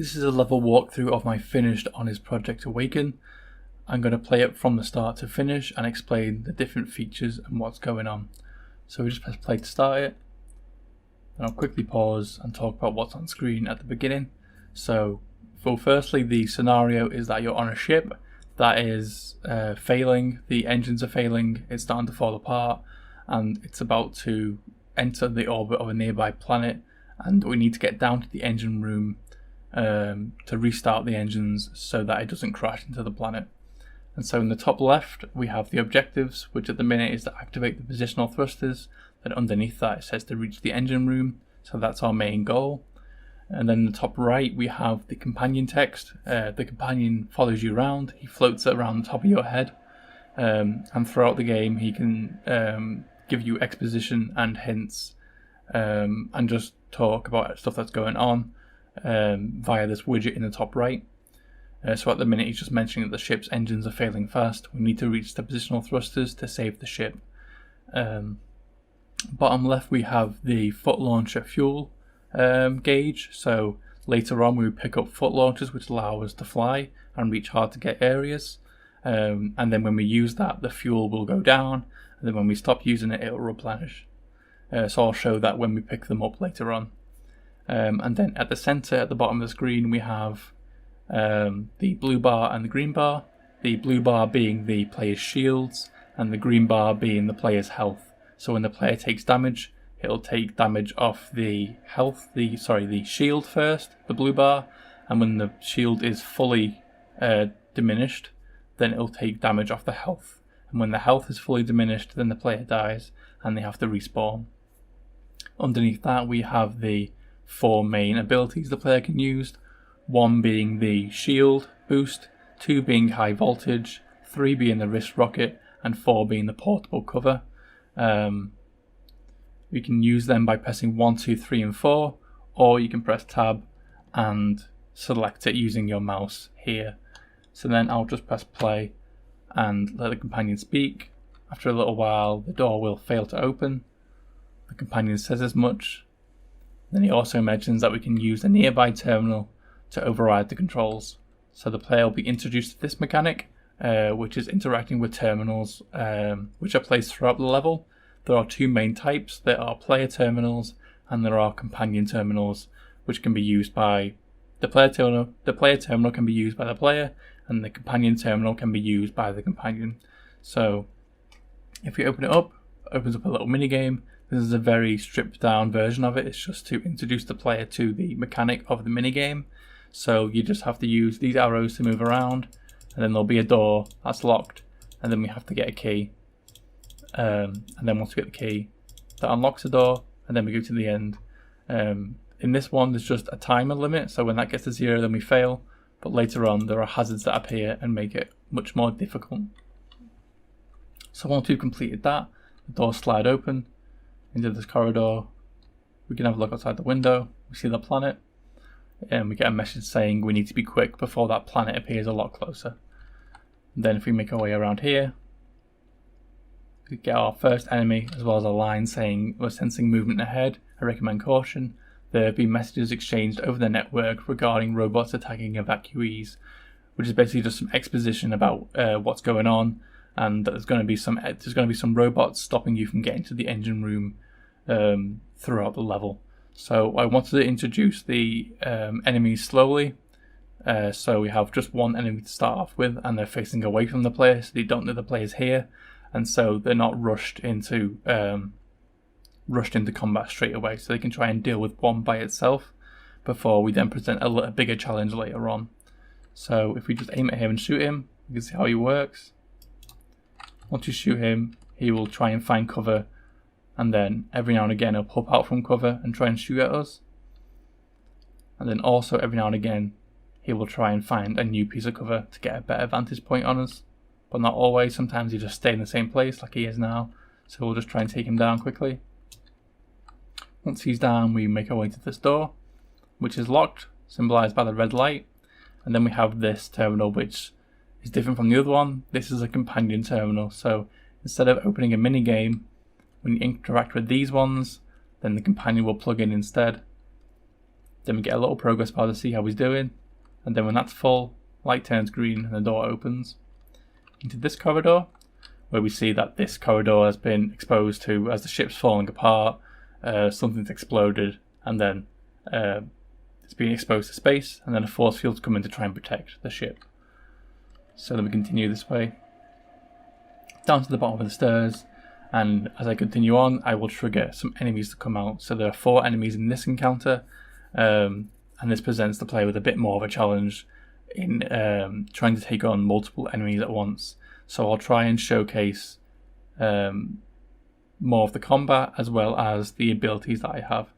This is a level walkthrough of my finished Honest Project Awaken. I'm going to play it from the start to finish and explain the different features and what's going on. So we just press play to start it. Then I'll quickly pause and talk about what's on screen at the beginning. So firstly, the scenario is that you're on a ship that is failing, the engines are failing, it's starting to fall apart, and it's about to enter the orbit of a nearby planet, and we need to get down to the engine room to restart the engines so that it doesn't crash into the planet. And so in the top left we have the objectives, which at the minute is to activate the positional thrusters. Then underneath that it says to reach the engine room, so that's our main goal. And then in the top right we have the companion text. The companion follows you around, he floats around the top of your head, and throughout the game he can give you exposition and hints, and just talk about stuff that's going on via this widget in the top right. So at the minute he's just mentioning that the ship's engines are failing fast. We need to reach the positional thrusters to save the ship. Bottom left we have the foot launcher fuel gauge. So later on we would pick up foot launchers which allow us to fly and reach hard to get areas. And then when we use that, the fuel will go down, and then when we stop using it, it will replenish. So I'll show that when we pick them up later on. And then at the center, at the bottom of the screen, we have the blue bar and the green bar. The blue bar being the player's shields, and the green bar being the player's health. So when the player takes damage, it'll take damage off the the shield first, the blue bar, and when the shield is fully diminished, then it'll take damage off the health. And when the health is fully diminished, then the player dies and they have to respawn. Underneath that we have the 4 main abilities the player can use, 1 being the shield boost, 2 being high voltage, 3 being the wrist rocket, and 4 being the portable cover. We can use them by pressing 1, 2, 3 and 4, or you can press tab and select it using your mouse here. So then I'll just press play and let the companion speak. After a little while the door will fail to open. The companion says as much. Then he also mentions that we can use a nearby terminal to override the controls. So the player will be introduced to this mechanic, which is interacting with terminals which are placed throughout the level. There are 2 main types. There are player terminals and there are companion terminals, which can be used by the player terminal. The player terminal can be used by the player, and the companion terminal can be used by the companion. So if we open it up, it opens up a little mini game. This is a very stripped down version of it. It's just to introduce the player to the mechanic of the mini game. So you just have to use these arrows to move around, and then there'll be a door that's locked, and then we have to get a key. And then once we get the key, that unlocks the door, and then we go to the end. In this one there's just a timer limit, so when that gets to 0 then we fail, but later on there are hazards that appear and make it much more difficult. So once we've completed that, the doors slide open into this corridor. We can have a look outside the window, we see the planet, and we get a message saying we need to be quick before that planet appears a lot closer. And then if we make our way around here, we get our first enemy, as well as a line saying we're sensing movement ahead, I recommend caution. There have been messages exchanged over the network regarding robots attacking evacuees, which is basically just some exposition about what's going on, and there's going to be some robots stopping you from getting to the engine room throughout the level. So I wanted to introduce the enemies slowly. So we have just 1 enemy to start off with, and they're facing away from the player, so they don't know the player's here, and so they're not rushed into combat straight away, so they can try and deal with one by itself before we then present a bigger challenge later on. So if we just aim at him and shoot him, you can see how he works. Once you shoot him, he will try and find cover, and then every now and again he'll pop out from cover and try and shoot at us. And then also every now and again he will try and find a new piece of cover to get a better vantage point on us, but not always. Sometimes he just stays in the same place like he is now, so we'll just try and take him down quickly. Once he's down, we make our way to this door, which is locked, symbolized by the red light, and then we have this terminal, which is different from the other one. This is a companion terminal, so instead of opening a mini game, when you interact with these ones, then the companion will plug in instead. Then we get a little progress bar to see how he's doing, and then when that's full, light turns green and the door opens into this corridor, where we see that this corridor has been exposed to as the ship's falling apart, something's exploded, and then it's being exposed to space, and then a force field's come in to try and protect the ship. So then we continue this way down to the bottom of the stairs, and as I continue on, I will trigger some enemies to come out. So there are 4 enemies in this encounter, and this presents the player with a bit more of a challenge in trying to take on multiple enemies at once. So I'll try and showcase more of the combat as well as the abilities that I have.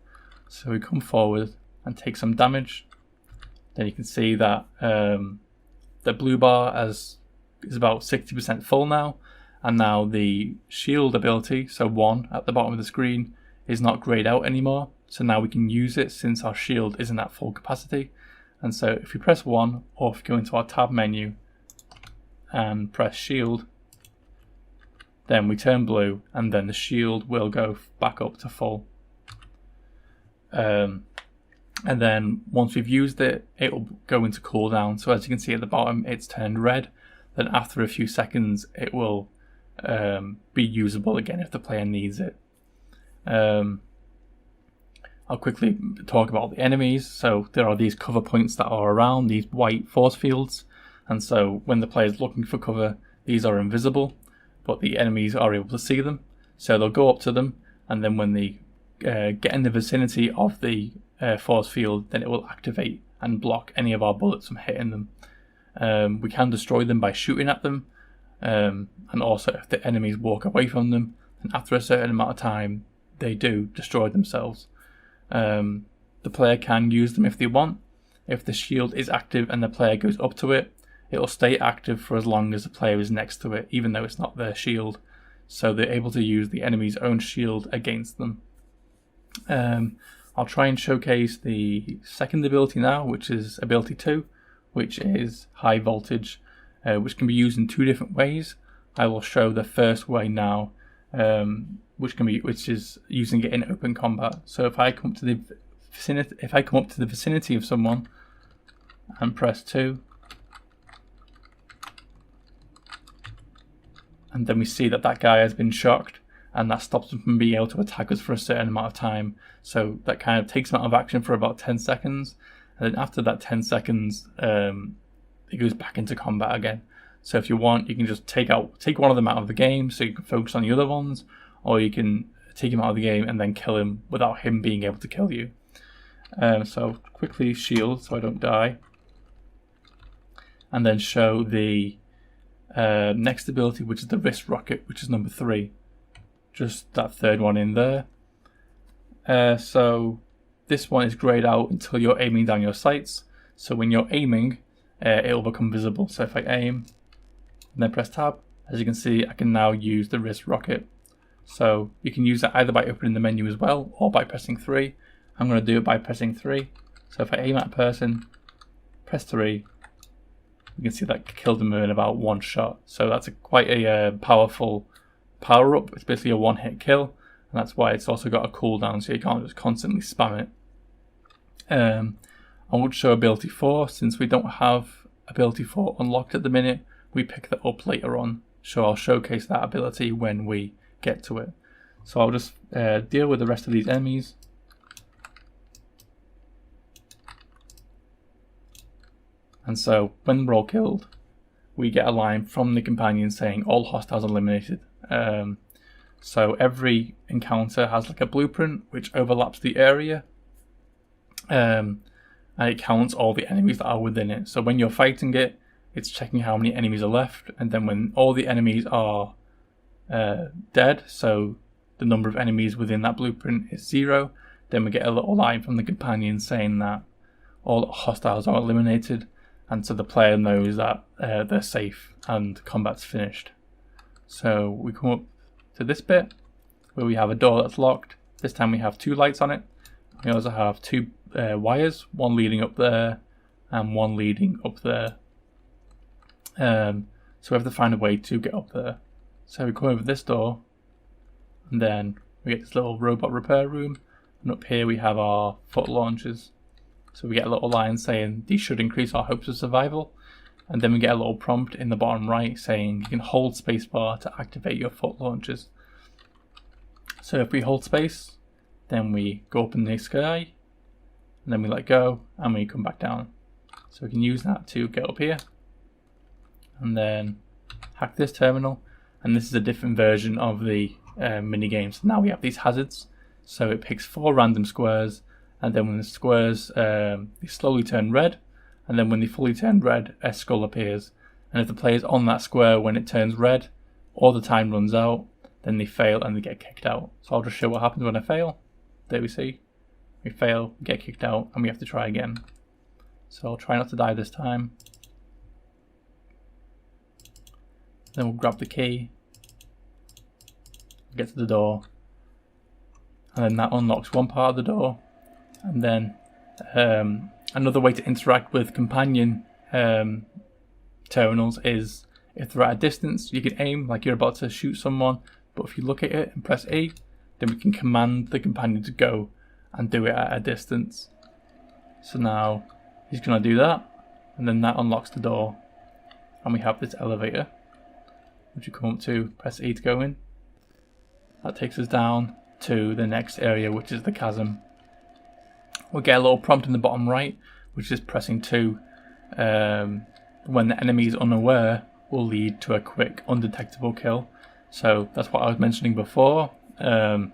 So we come forward and take some damage. Then you can see that the blue bar is about 60% full now, and now the shield ability, so 1 at the bottom of the screen, is not grayed out anymore. So now we can use it since our shield isn't at full capacity. And so if we press 1, or if we go into our tab menu and press shield, then we turn blue, and then the shield will go back up to full. And then once we've used it, it will go into cooldown. So as you can see at the bottom, it's turned red. Then after a few seconds, it will be usable again if the player needs it. I'll quickly talk about the enemies. So there are these cover points that are around these white force fields, and so when the player is looking for cover, these are invisible, but the enemies are able to see them. So they'll go up to them, and then when they get in the vicinity of the force field, then it will activate and block any of our bullets from hitting them. We can destroy them by shooting at them, and also if the enemies walk away from them, then after a certain amount of time, they do destroy themselves. The player can use them if they want. If the shield is active and the player goes up to it, it will stay active for as long as the player is next to it, even though it's not their shield. So they're able to use the enemy's own shield against them. I'll try and showcase the second ability now, which is ability 2, which is high voltage, which can be used in 2 different ways. I will show the first way now, which is using it in open combat. So if I come up to the vicinity of someone and press 2, and then we see that that guy has been shocked, and that stops him from being able to attack us for a certain amount of time. So that kind of takes him out of action for about 10 seconds, and then after that 10 seconds, it goes back into combat again. So if you want, you can just take one of them out of the game so you can focus on the other ones, or you can take him out of the game and then kill him without him being able to kill you. So quickly shield so I don't die, and then show the next ability, which is the wrist rocket, which is number 3. Just that third one in there. So this one is grayed out until you're aiming down your sights. So when you're aiming, it'll become visible. So if I aim and then press tab, as you can see, I can now use the wrist rocket. So you can use that either by opening the menu as well, or by pressing 3. I'm going to do it by pressing 3. So if I aim at a person, press 3, you can see that killed them in about 1 shot. So that's quite a powerful power up. It's basically a 1-hit kill, and that's why it's also got a cooldown, so you can't just constantly spam it. I won't show ability 4 since we don't have ability 4 unlocked at the minute. We pick that up later on, so I'll showcase that ability when we get to it. So I'll just deal with the rest of these enemies. And so when we're all killed, we get a line from the companion saying all hostiles eliminated. So every encounter has like a blueprint which overlaps the area, and it counts all the enemies that are within it. So when you're fighting it, it's checking how many enemies are left, and then when all the enemies are dead, so the number of enemies within that blueprint is 0, then we get a little line from the companion saying that all hostiles are eliminated, and so the player knows that they're safe and combat's finished. So we come up to this bit where we have a door that's locked. This time we have 2 lights on it. We also have 2 wires, one leading up there and one leading up there. So we have to find a way to get up there. So we come over this door, and then we get this little robot repair room, and up here we have our foot launchers. So we get a little line saying these should increase our hopes of survival. And then we get a little prompt in the bottom right saying you can hold spacebar to activate your foot launchers. So if we hold space, then we go up in the sky, and then we let go, and we come back down. So we can use that to get up here, and then hack this terminal. And this is a different version of the mini game. So now we have these hazards. So it picks 4 random squares, and then when the squares they slowly turn red, and then when they fully turn red, a skull appears. And if the player's on that square when it turns red, or the time runs out, then they fail and they get kicked out. So I'll just show what happens when I fail. There we see. We fail, get kicked out, and we have to try again. So I'll try not to die this time. Then we'll grab the key, get to the door, and then that unlocks one part of the door. And then another way to interact with companion terminals is if they're at a distance, you can aim like you're about to shoot someone, but if you look at it and press E, then we can command the companion to go and do it at a distance. So now he's going to do that, and then that unlocks the door, and we have this elevator which you come up to, press E to go in. That takes us down to the next area, which is the chasm. We'll get a little prompt in the bottom right, which is pressing 2 when the enemy is unaware will lead to a quick undetectable kill. So that's what I was mentioning before. So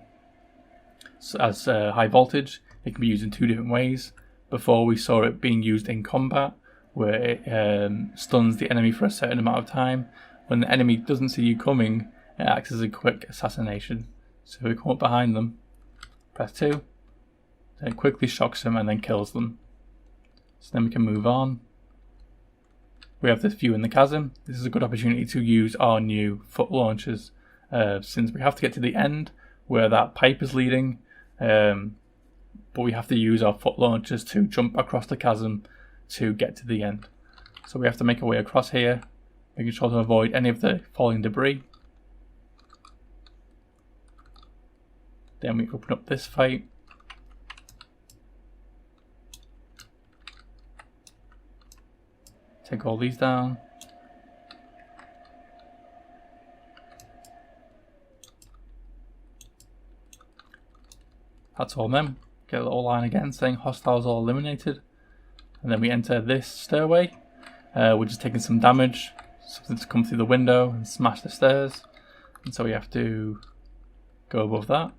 as high voltage, it can be used in 2 different ways. Before we saw it being used in combat, where it stuns the enemy for a certain amount of time. When the enemy doesn't see you coming, it acts as a quick assassination. So we come up behind them, press 2, then it quickly shocks them and then kills them. So then we can move on. We have this view in the chasm. This is a good opportunity to use our new foot launchers, since we have to get to the end where that pipe is leading, but we have to use our foot launchers to jump across the chasm to get to the end. So we have to make our way across here, making sure to avoid any of the falling debris. Then we open up this fight. Take all these down. That's all them. Get a little line again saying hostiles all eliminated. And then we enter this stairway. We're just taking some damage. Something's come through the window and smash the stairs. And so we have to go above that.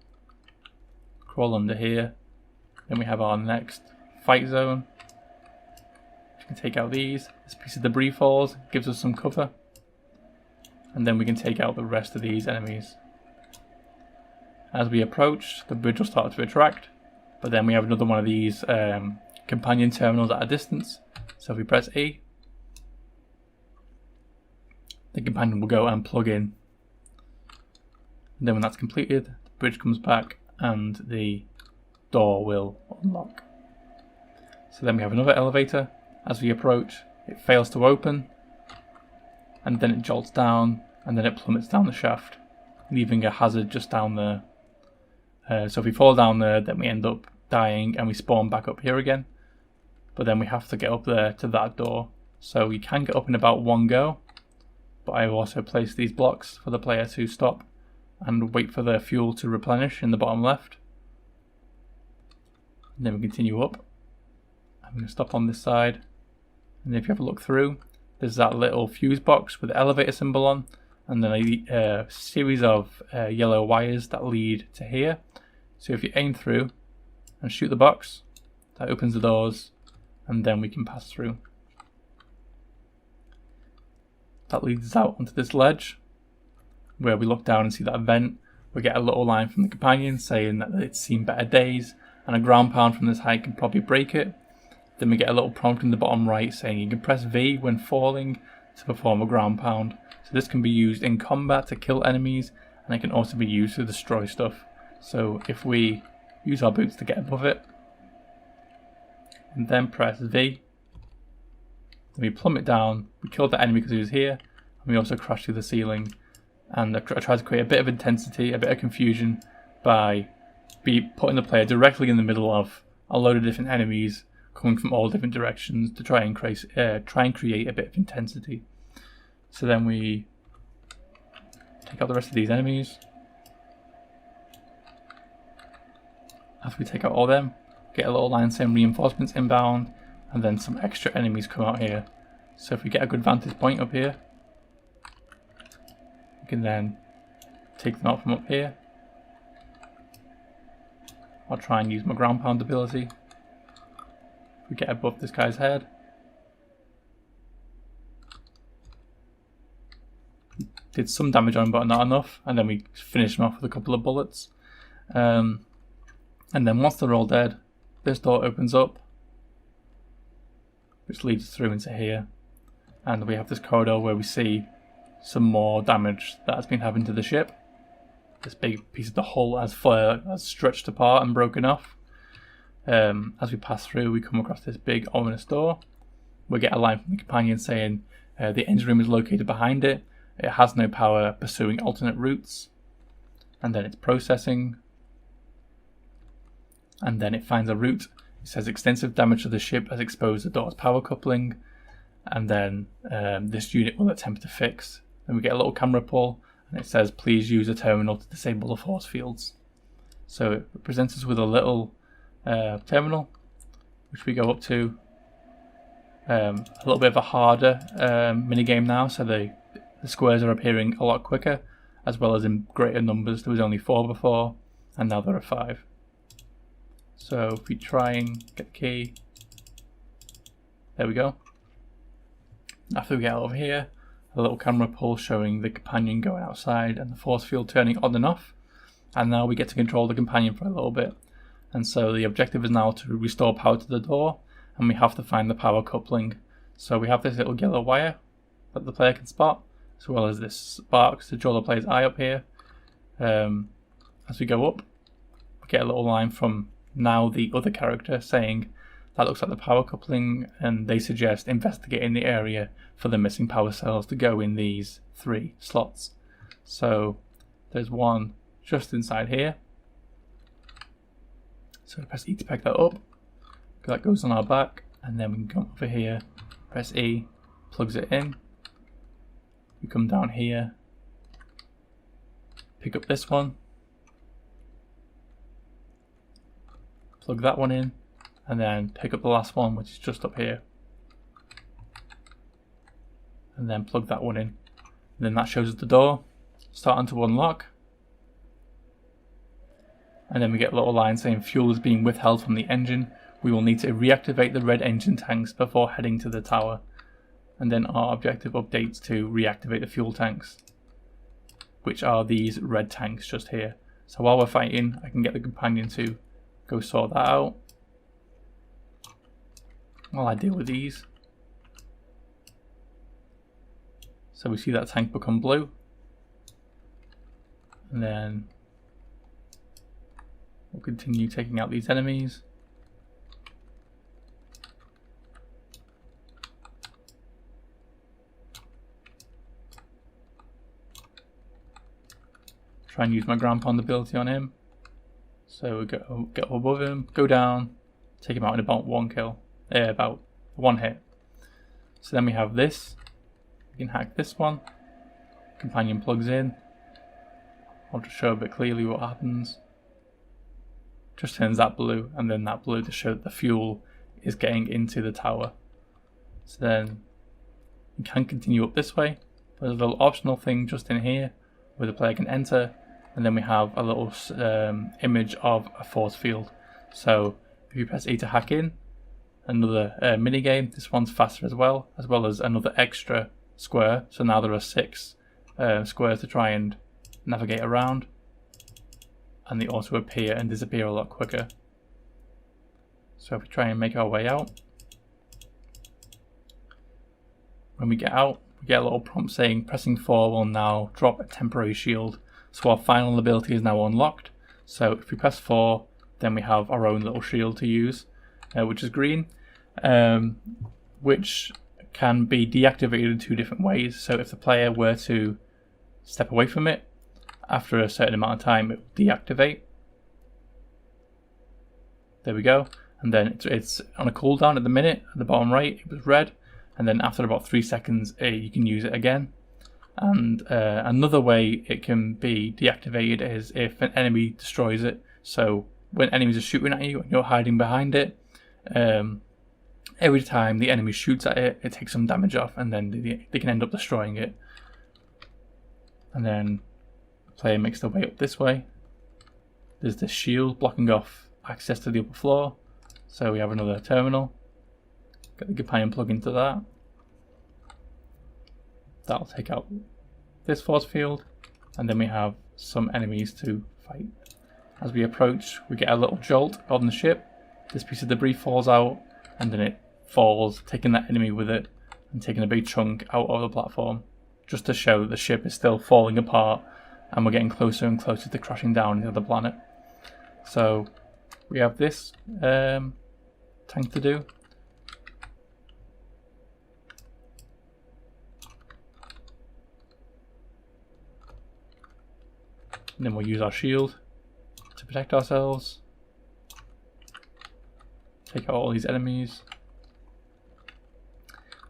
Crawl under here. Then we have our next fight zone. We can take out these. This piece of debris falls, gives us some cover. And then we can take out the rest of these enemies. As we approach, the bridge will start to retract. But then we have another one of these companion terminals at a distance. So if we press E, the companion will go and plug in. And then when that's completed, the bridge comes back and the door will unlock. So then we have another elevator. As we approach, it fails to open, and then it jolts down, and then it plummets down the shaft, leaving a hazard just down there. So if we fall down there, then we end up dying and we spawn back up here again. But then we have to get up there to that door. So we can get up in about one go, but I have also placed these blocks for the player to stop and wait for the fuel to replenish in the bottom left. And then we continue up. I'm going to stop on this side. And if you have a look through, there's that little fuse box with the elevator symbol on, and then a series of yellow wires that lead to here. So if you aim through and shoot the box, that opens the doors, and then we can pass through. That leads us out onto this ledge, where we look down and see that vent. We get a little line from the companion saying that it's seen better days, and a ground pound from this height can probably break it. Then we get a little prompt in the bottom right saying you can press V when falling to perform a ground pound. So this can be used in combat to kill enemies, and it can also be used to destroy stuff. So if we use our boots to get above it, and then press V, then we plummet down, we killed the enemy because he was here, and we also crash through the ceiling. And I tried to create a bit of intensity, a bit of confusion by putting the player directly in the middle of a load of different enemies coming from all different directions to try and create a bit of intensity. So then we take out the rest of these enemies. After we take out all of them, get a little line saying reinforcements inbound, and then some extra enemies come out here. So if we get a good vantage point up here, we can then take them out from up here. I'll try and use my ground pound ability. If we get above this guy's head, did some damage on him but not enough, and then we finish him off with a couple of bullets. And then once they're all dead, this door opens up, which leads through into here, and we have this corridor where we see some more damage that has been happening to the ship. This big piece of the hull has stretched apart and broken off. As we pass through, we come across this big ominous door. We get a line from the companion saying the engine room is located behind it. It has no power, pursuing alternate routes. And then it's processing. And then it finds a route. It says extensive damage to the ship has exposed the door's power coupling. And then this unit will attempt to fix. Then we get a little camera pull. And it says, please use a terminal to disable the force fields. So it presents us with a little terminal, which we go up to. A little bit of a harder minigame now, so the squares are appearing a lot quicker, as well as in greater numbers. There was only 4 before, and now there are 5. So if we try and get the key, there we go. After we get over here, a little camera pull showing the companion going outside and the force field turning on and off. And now we get to control the companion for a little bit. And so the objective is now to restore power to the door, and we have to find the power coupling. So we have this little yellow wire that the player can spot, as well as this spark to draw the player's eye up here. As we go up, we get a little line from now the other character saying that looks like the power coupling, and they suggest investigating the area for the missing power cells to go in these 3 slots. So there's one just inside here. So press E to pick that up. That goes on our back, and then we can come over here, press E, plugs it in. We come down here, pick up this one, plug that one in, and then pick up the last one, which is just up here, and then plug that one in. And then that shows us the door starting to unlock. And then we get a little line saying fuel is being withheld from the engine. We will need to reactivate the red engine tanks before heading to the tower. And then our objective updates to reactivate the fuel tanks, which are these red tanks just here. So while we're fighting, I can get the companion to go sort that out while I deal with these. So we see that tank become blue. And then we'll continue taking out these enemies. Try and use my ground pound ability on him. So we get above him, go down, take him out in about 1 kill. About 1 hit. So then we have this. We can hack this one. Companion plugs in. I'll just show a bit clearly what happens. Just turns that blue, and then that blue to show that the fuel is getting into the tower. So then you can continue up this way. There's a little optional thing just in here where the player can enter, and then we have a little image of a force field. So if you press E to hack in, another mini game. This one's faster as well as another extra square. So now there are 6 squares to try and navigate around, and they also appear and disappear a lot quicker. So if we try and make our way out, when we get out, we get a little prompt saying pressing 4 will now drop a temporary shield. So our final ability is now unlocked. So if we press 4, then we have our own little shield to use, which is green, which can be deactivated in 2 different ways. So if the player were to step away from it, after a certain amount of time it will deactivate. There we go. and then it's on a cooldown at the minute. At the bottom right, it was red, and then after about 3 seconds, you can use it again. And another way it can be deactivated is if an enemy destroys it. So when enemies are shooting at you and you're hiding behind it, every time the enemy shoots at it, it takes some damage off, and then they can end up destroying it. And then the player makes their way up this way. There's this shield blocking off access to the upper floor. So we have another terminal. Get the companion plug into that. That'll take out this force field, and then we have some enemies to fight. As we approach, we get a little jolt on the ship. This piece of debris falls out, and then it falls, taking that enemy with it, and taking a big chunk out of the platform, just to show that the ship is still falling apart, and we're getting closer and closer to crashing down into the planet. So we have this tank to do. And then we'll use our shield to protect ourselves. Take out all these enemies.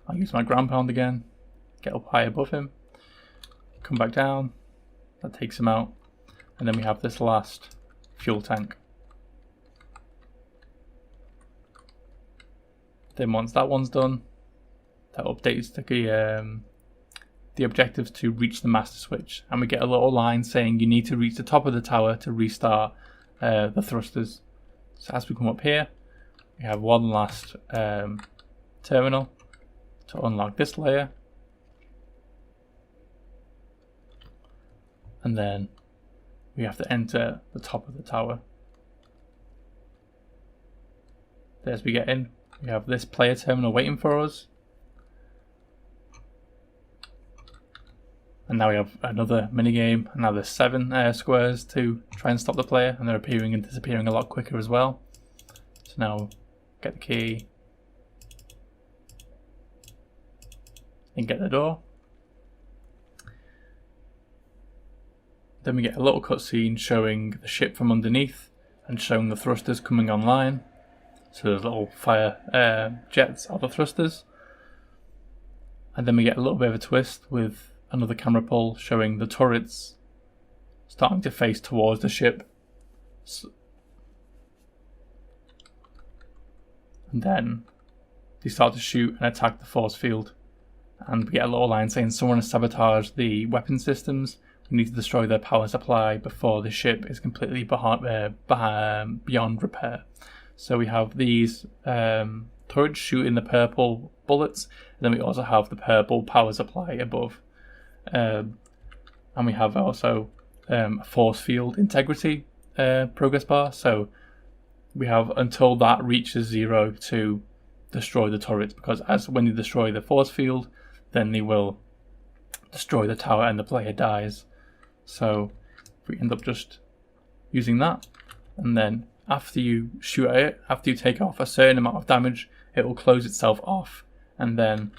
I'll use my ground pound again. Get up high above him. Come back down. That takes him out. And then we have this last fuel tank. Then once that one's done, that updates the objectives to reach the master switch, and we get a little line saying you need to reach the top of the tower to restart the thrusters. So as we come up here, we have one last terminal to unlock this layer, and then we have to enter the top of the tower. As we get in, we have this player terminal waiting for us. And now we have another minigame, and now there's 7 squares to try and stop the player, and they're appearing and disappearing a lot quicker as well. So now, get the key, and get the door. Then we get a little cutscene showing the ship from underneath, and showing the thrusters coming online. So there's little fire jets out of the thrusters. And then we get a little bit of a twist with another camera pull showing the turrets starting to face towards the ship. And then they start to shoot and attack the force field. And we get a little line saying someone has sabotaged the weapon systems. We need to destroy their power supply before the ship is completely beyond repair. So we have these turrets shooting the purple bullets, and then we also have the purple power supply above. And we have also a force field integrity progress bar, so we have until that reaches 0 to destroy the turrets, because when you destroy the force field, then they will destroy the tower and the player dies. So we end up just using that, and then after you shoot at it, after you take off a certain amount of damage, it will close itself off, and then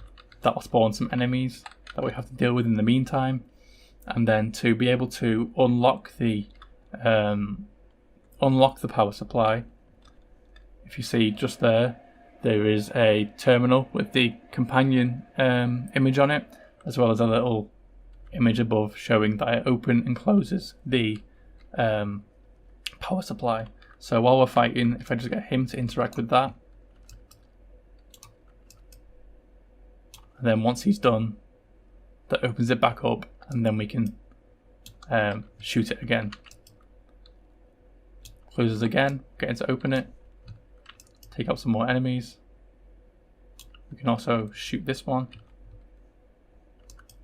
that will spawn some enemies that we have to deal with in the meantime. And then to be able to unlock the power supply, if you see just there is a terminal with the companion image on it, as well as a little image above showing that it opens and closes the power supply. So while we're fighting, if I just get him to interact with that, and then once he's done, that opens it back up, and then we can shoot it again. Closes again, get him to open it, take out some more enemies. We can also shoot this one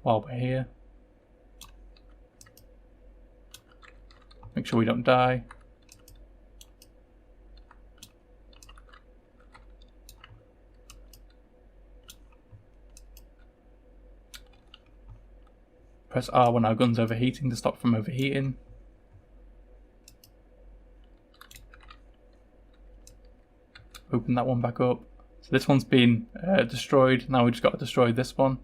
while we're here. Make sure we don't die. Press R when our gun's overheating to stop from overheating. Open that one back up. So this one's been destroyed. Now we just got to destroy this one.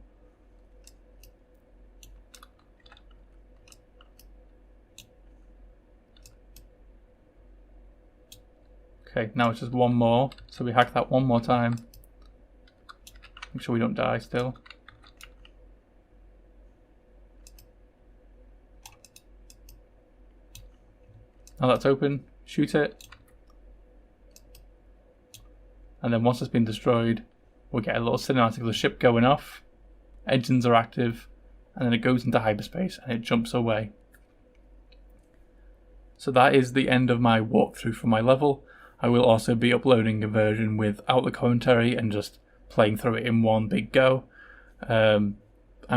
Okay, now it's just one more. So we hack that one more time. Make sure we don't die still. Now that's open, shoot it. And then once it's been destroyed, we'll get a little cinematic of the ship going off. Engines are active, and then it goes into hyperspace and it jumps away. So that is the end of my walkthrough for my level. I will also be uploading a version without the commentary and just playing through it in one big go. I'm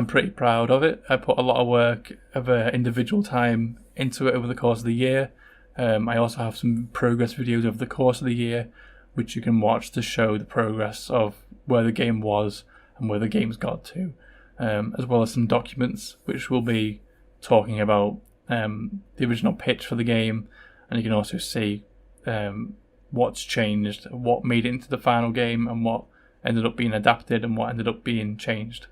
pretty proud of it. I put a lot of work of individual time into it over the course of the year. I also have some progress videos over the course of the year which you can watch to show the progress of where the game was and where the game's got to, as well as some documents which will be talking about the original pitch for the game, and you can also see what's changed, what made it into the final game, and what ended up being adapted and what ended up being changed.